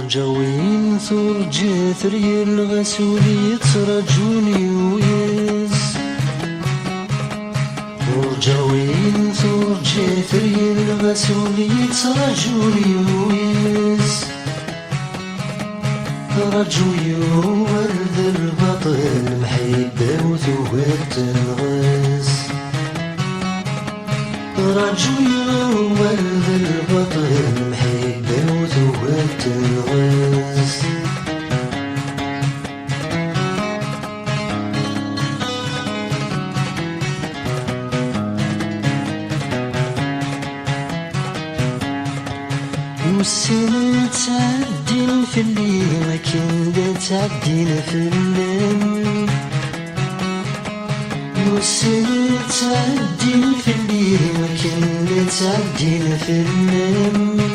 ورجاوين ترجع ثري الغسولي ترجوني ويس ورجاوين ترجع ثري الغسولي ترجوني ويس رجوي ورد البطل محيبة وثوات الغاس رجوي ورد البطل محيبة وثوات الغاس والسنة تعدين في الليل لكن تعدين في الليل والسنة تعدين في الليل لكن تعدين في الليل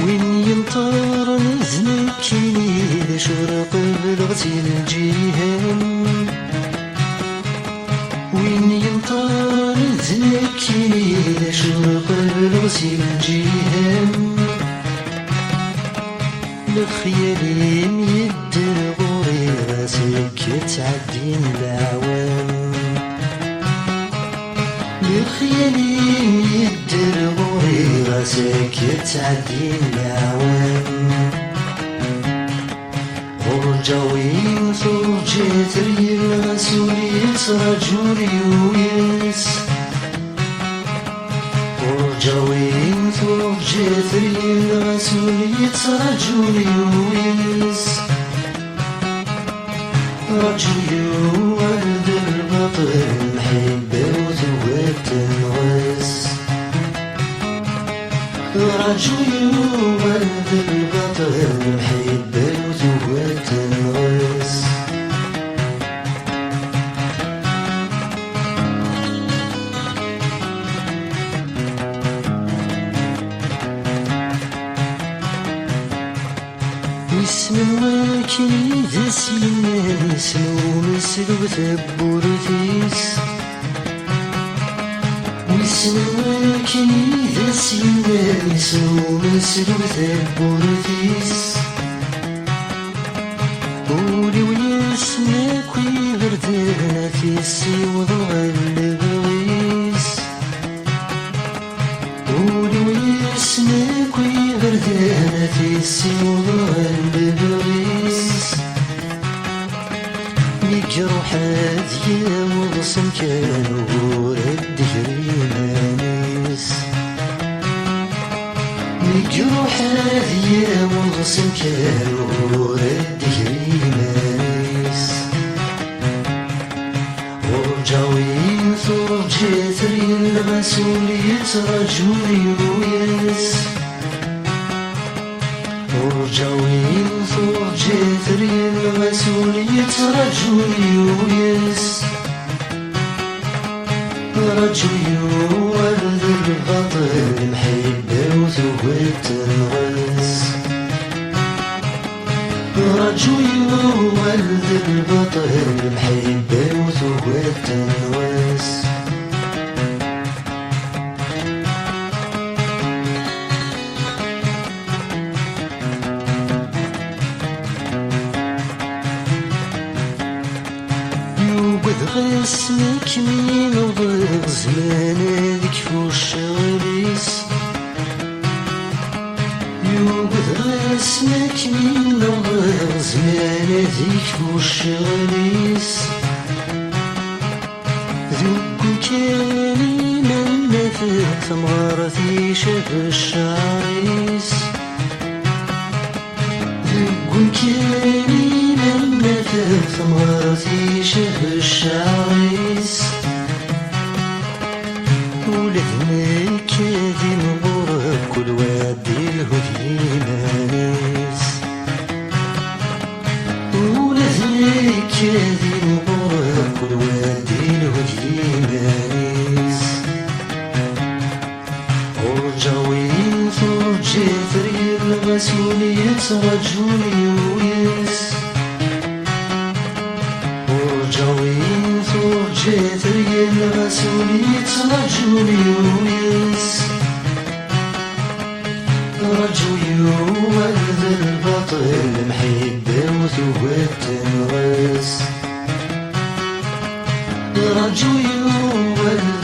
وين يمطر نزلك كيني شرق بلغتي الجيهان وين يمطر نزلك كيني شرق بلغتي الجيهان لخيالي يدر غوري راسك تعدين العوام لخيالي يدر غوري راسك تعدين العوام ورجاوين ترجع ثري الغسولي ترجوني ويس ورجاوين ترجع ثري الغسولي ترجوني ويس رجوي ورد البطل محبة وثوات الغاس رجوي ورد البطل محبة وثوات الغاس واسم الواكي ذا سيمان يسلو مسلو ثبورثيس واسم الواكي ذا سيمان يسلو مسلو ثبورثيس قولي ويسمك ويبردنا في السيوض الغلب غيس قولي ويسمك ويبردنا في السيوض الغلب غيس بجروح هذيا وغصن كانوا ورد هريمانيس بجروح هذيا وغصن كانوا ورد هريمانيس ورجاوين ترجع ثري الغسولي ترجوني ويس ورجاوين ترجع ثري الغسولي ترجوني ويس رجوي ورد البطل محبة وثوات الغاس رجوي ورد البطل محبة وثوات الغاس غسمك مين وضيق زمان هذيك فوش غليس يوقد غسمك مين وضيق زمان هذيك فوش غليس ذوق كاني من نفذ ثمرتي شاف الشعريس ذوق كاني ثمرتي شاف الشعريس ولذنك ذي نغرب كل وادي الهدي مانيس ولذنك ذي نغرب كل وادي الهدي مانيس ورجاوين ترجع ثري الغسولي ترجوني ويس ورجاوين ترجع ثري الغسولي ترجوني ويس رجوي ولد البطل محيدة وثوات تنغس رجوي ولد